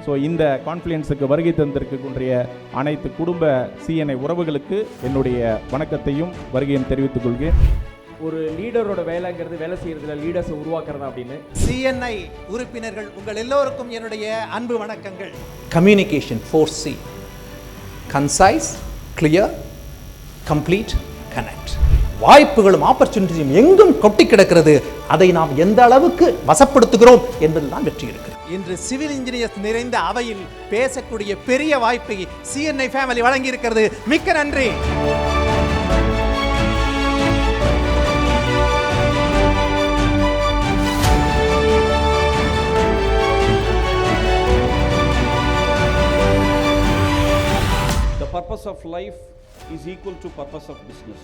So இந்த கான்ஃபரன்ஸுக்கு வருகை தந்திருக்கக்கூடிய அனைத்து குடும்ப சிஎன்ஐ உறவுகளுக்கு என்னுடைய வணக்கத்தையும் வருகையும் தெரிவித்துக் கொள்கிறேன். ஒரு லீடரோட வேலைங்கிறது வேலை செய்யறதுல லீடர்ஸை உருவாக்குறதா அப்படின்னு சிஎன்ஐ உறுப்பினர்கள் உங்கள் எல்லோருக்கும் என்னுடைய அன்பு வணக்கங்கள். Communication 4C: concise, clear, complete, connect. வாய்ப்புகளும் ஆப்பர்ச்சுனிட்டியும் எங்கும் கொட்டி கிடக்கிறது. அதை நாம் எந்த அளவுக்கு வசப்படுத்துகிறோம் என்பதுதான் வெற்றி இருக்கிறது. இன்று சிவில் இன்ஜினியர்ஸ் நிறைந்த அவையில் பேசக்கூடிய பெரிய வாய்ப்பை சிஎன்ஐ ஃபேமிலி வழங்கி இருக்கிறது. மிக்க நன்றி. The purpose of life is equal to purpose of business.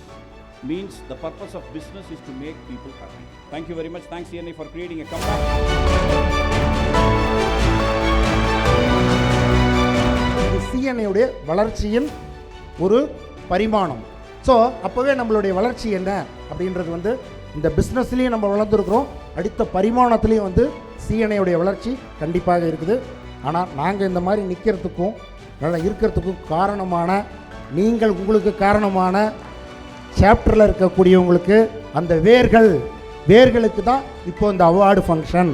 Means the purpose of business is to make people happy. Thank you very much. Thanks CNI for creating a comeback. சிஎன்ஐயுடைய வளர்ச்சியின் ஒரு பரிமாணம். So அப்போவே நம்மளுடைய வளர்ச்சி என்ன அப்படின்றது இந்த பிஸ்னஸ்லேயும் நம்ம வளர்ந்துருக்குறோம், அடுத்த பரிமாணத்துலேயும் சிஎன்ஐயுடைய வளர்ச்சி கண்டிப்பாக இருக்குது. ஆனால் நாங்கள் இந்த மாதிரி நிற்கிறதுக்கும் நல்லா இருக்கிறதுக்கும் காரணமான நீங்கள், உங்களுக்கு காரணமான சாப்டரில் இருக்கக்கூடியவங்களுக்கு அந்த வேர்களுக்கு தான் இப்போ இந்த அவார்டு ஃபங்க்ஷன்.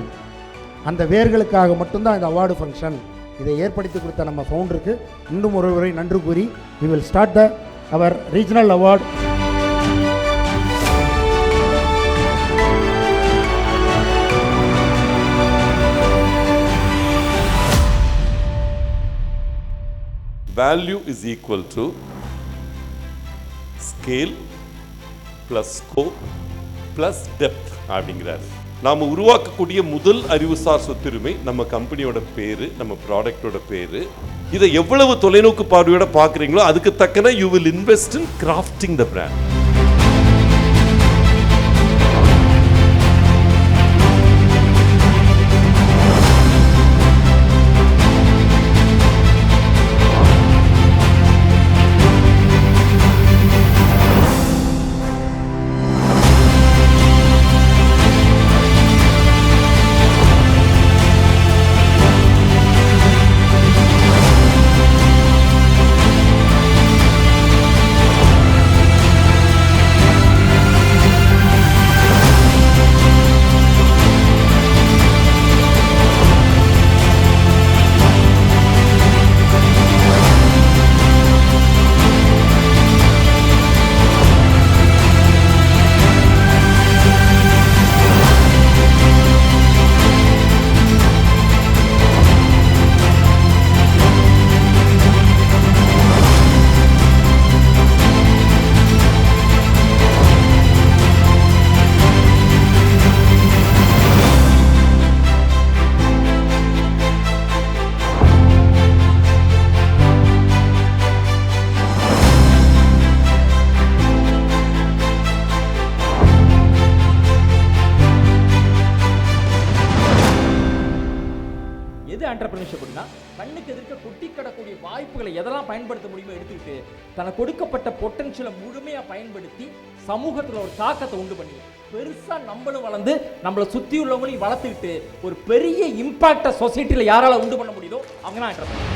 அந்த வேர்களுக்காக மட்டும்தான் இந்த அவார்டு ஃபங்க்ஷன். இதை ஏற்படுத்தி கொடுத்த நம்ம ஃபவுண்டருக்கு இன்னும் ஒரு முறை நன்றி கூறி we will start our regional award. Value is equal to scale plus scope plus depth அப்படிங்கிறார். நாம் உருவாக்கக்கூடிய முதல் அறிவுசார் சொத்துரிமை நம்ம கம்பெனியோட பேரு, நம்ம ப்ராடக்டோட பேரு. இதை எவ்வளவு தொலைநோக்கு பார்வையோட பார்க்குறீங்களோ அதுக்கு தக்கன you will invest in crafting the brand. Entrepreneurship அப்படின்னா கண்ணுக்கு எதிர்க்க கொட்டி கிடக்கூடிய வாய்ப்புகளை எதெல்லாம் பயன்படுத்த முடியுமோ எடுத்துக்கிட்டு தனக்கு கொடுக்கப்பட்ட பொட்டன்ஷியலை முழுமையாக பயன்படுத்தி சமூகத்தில் ஒரு தாக்கத்தை உண்டு பண்ணி பெருசாக நம்மளும் வளர்ந்து நம்மளை சுற்றி உள்ளவங்களையும் வளர்த்துக்கிட்டு ஒரு பெரிய இம்பாக்டை சொசைட்டியில் யாரால உண்டு பண்ண முடியுதோ அவங்க தான் என்டர்பிரினர்.